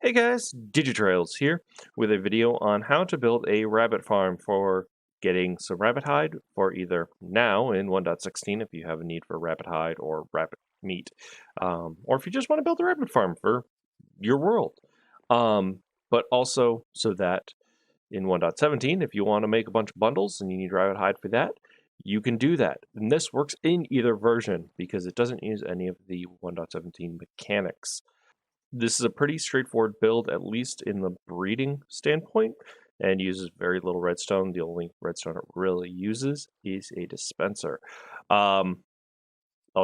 Hey guys, Digitrailz here with a video on how to build a rabbit farm for getting some rabbit hide for either now in 1.16 if you have a need for rabbit hide or rabbit meat, or if you just want to build a rabbit farm for your world. But also so that in 1.17, if you want to make a bunch of bundles and you need rabbit hide for that, you can do that. And this works in either version because it doesn't use any of the 1.17 mechanics. This is a pretty straightforward build, at least in the breeding standpoint, and uses very little redstone. The only redstone it really uses is a dispenser. I'll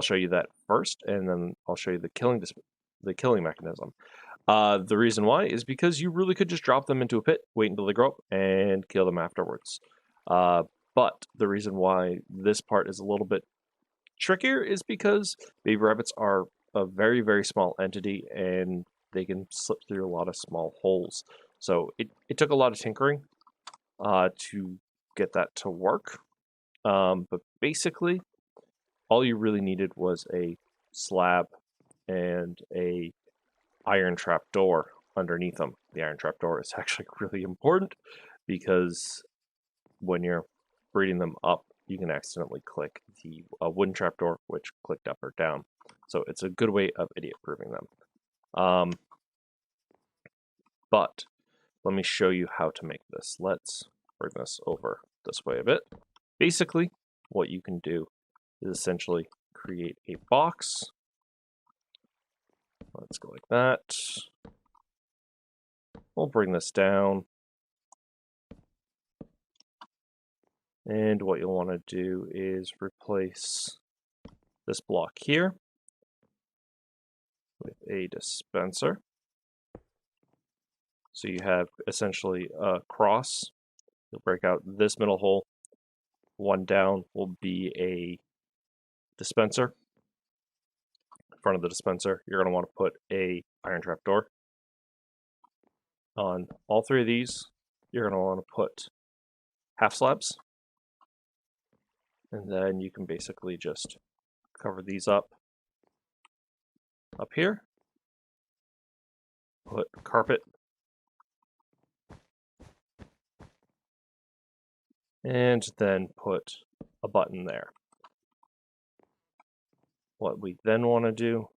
show you that first, and then I'll show you the killing mechanism. The reason why is because you really could just drop them into a pit, wait until they grow up, and kill them afterwards. But the reason why this part is a little bit trickier is because baby rabbits are a very, very small entity and they can slip through a lot of small holes. So it took a lot of tinkering to get that to work. But basically, all you really needed was a slab and a iron trap door underneath them. The iron trap door is actually really important because when you're breeding them up, you can accidentally click the wooden trapdoor, which clicked up or down. So it's a good way of idiot-proofing them. But let me show you how to make this. Let's bring this over this way a bit. Basically, what you can do is essentially create a box. Let's go like that. We'll bring this down. And what you'll want to do is replace this block here with a dispenser. So you have essentially a cross. You'll break out this middle hole. One down will be a dispenser. In front of the dispenser, you're going to want to put a iron trap door. On all three of these, you're going to want to put half slabs. And then you can basically just cover these up here. Put carpet. And then put a button there. What we then want to do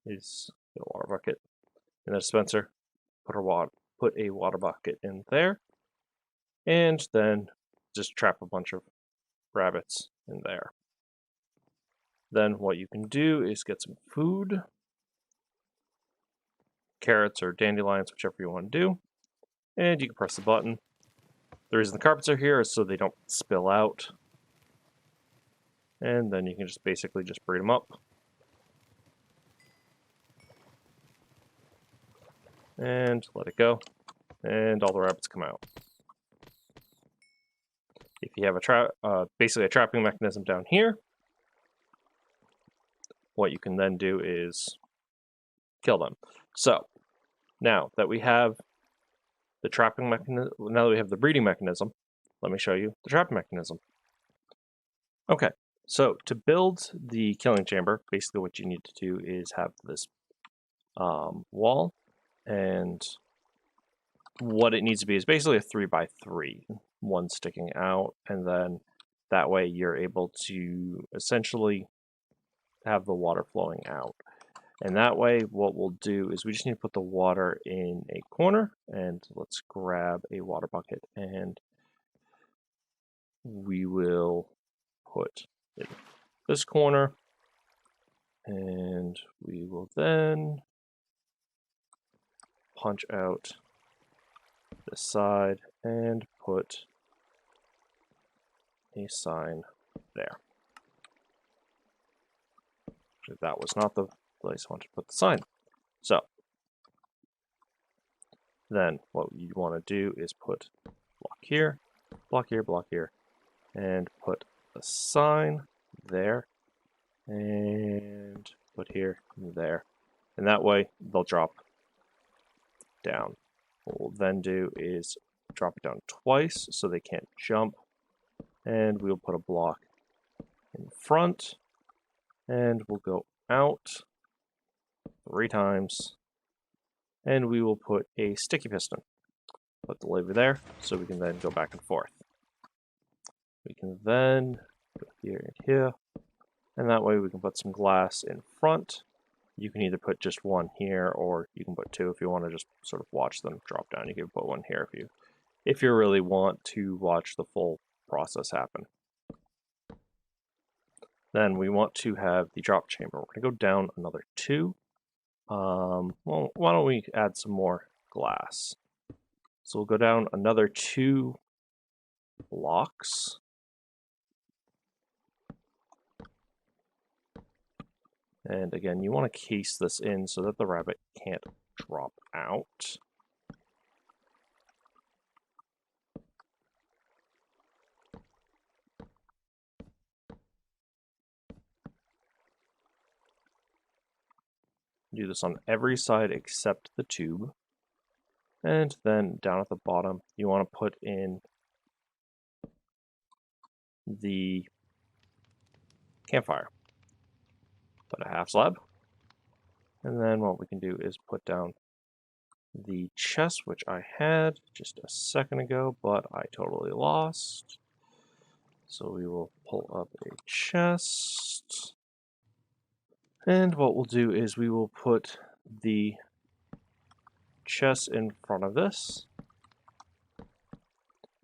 is get a water bucket in the dispenser, put a water bucket in there, and then just trap a bunch of rabbits in there. Then what you can do is get some food, carrots or dandelions, whichever you want to do, and you can press the button. The reason the carpets are here is so they don't spill out. And then you can just basically just breed them up. And let it go. And all the rabbits come out. If you have basically a trapping mechanism down here, what you can then do is kill them. So now that we have the trapping mechanism, now that we have the breeding mechanism, let me show you the trapping mechanism. Okay, so to build the killing chamber, basically what you need to do is have this wall, and what it needs to be is basically a 3x3, one sticking out, and then that way you're able to essentially have the water flowing out. And that way what we'll do is we just need to put the water in a corner, and let's grab a water bucket and we will put it in this corner, and we will then punch out this side and put a sign there. That was not the place I wanted to put the sign. So then what you want to do is put block here, block here, block here, and put a sign there, and put here and there. And that way they'll drop down. What we'll then do is drop it down twice so they can't jump, and we'll put a block in front, and we'll go out 3 times, and we will put a sticky piston. Put the lever there, so we can then go back and forth. We can then go here and here, and that way we can put some glass in front. You can either put just one here, or you can put two if you want to just sort of watch them drop down. You can put one here if you really want to watch the full process happen. Then we want to have the drop chamber. We're going to go down another 2. Well, why don't we add some more glass? So we'll go down another 2 blocks. And again, you want to case this in so that the rabbit can't drop out. Do this on every side except the tube. And then down at the bottom, you want to put in the campfire. Put a half slab. And then what we can do is put down the chest, which I had just a second ago, but I totally lost. So we will pull up a chest. And what we'll do is we will put the chest in front of this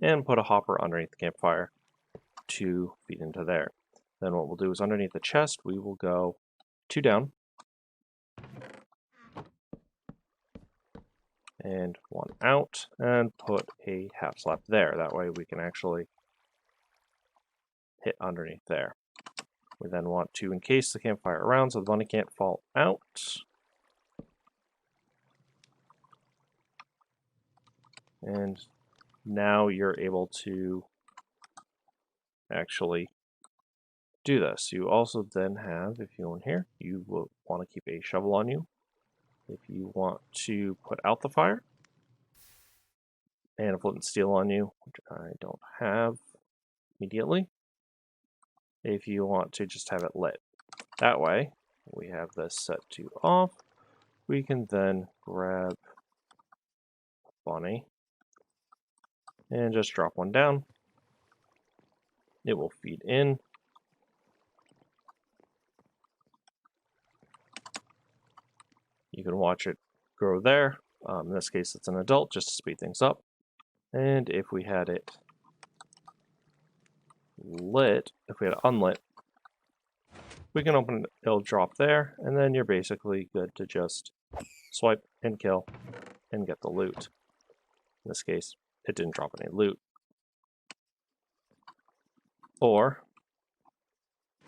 and put a hopper underneath the campfire to feed into there. Then what we'll do is underneath the chest, we will go 2 down and 1 out and put a half slab there. That way we can actually hit underneath there. We then want to encase the campfire around so the bunny can't fall out. And now you're able to actually do this. You also then have, if you go in here, you will want to keep a shovel on you. If you want to put out the fire, and a flint and steel on you, which I don't have immediately. If you want to just have it lit. That way, we have this set to off. We can then grab Bunny and just drop one down. It will feed in. You can watch it grow there. In this case, it's an adult, just to speed things up. And if we had it lit, if we had it unlit, we can open it, it'll drop there, and then you're basically good to just swipe and kill and get the loot. In this case, it didn't drop any loot. Or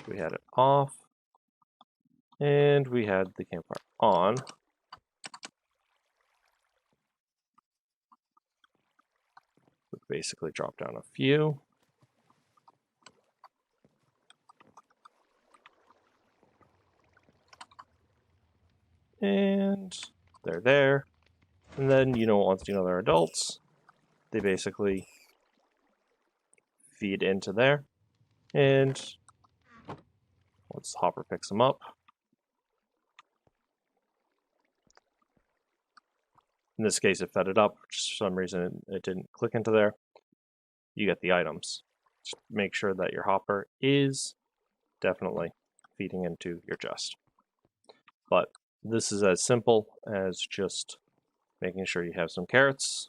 we had it off and we had the campfire on. We basically drop down a few. And they're there. And then, once they're adults, they basically feed into there. And once Hopper picks them up, in this case, it fed it up. Just for some reason, it didn't click into there. You get the items. Just make sure that your hopper is definitely feeding into your chest. But this is as simple as just making sure you have some carrots,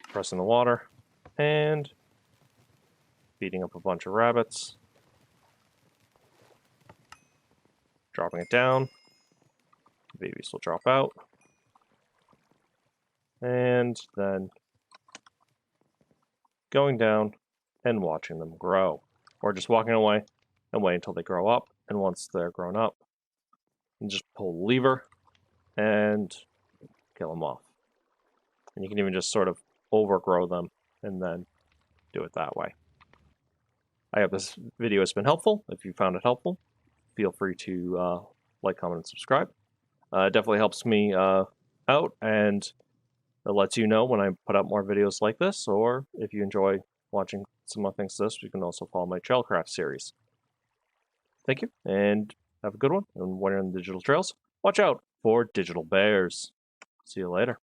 pressing the water, and feeding up a bunch of rabbits, dropping it down. The babies will drop out. And then going down and watching them grow. Or just walking away and wait until they grow up. And once they're grown up, you just pull the lever and kill them off. And you can even just sort of overgrow them and then do it that way. I hope this video has been helpful. If you found it helpful, feel free to like, comment, and subscribe. It definitely helps me out, and it lets you know when I put out more videos like this, or if you enjoy watching some other things like this, you can also follow my Trailcraft series. Thank you, and have a good one. And when you're in the Digital Trailz, watch out for digital bears. See you later.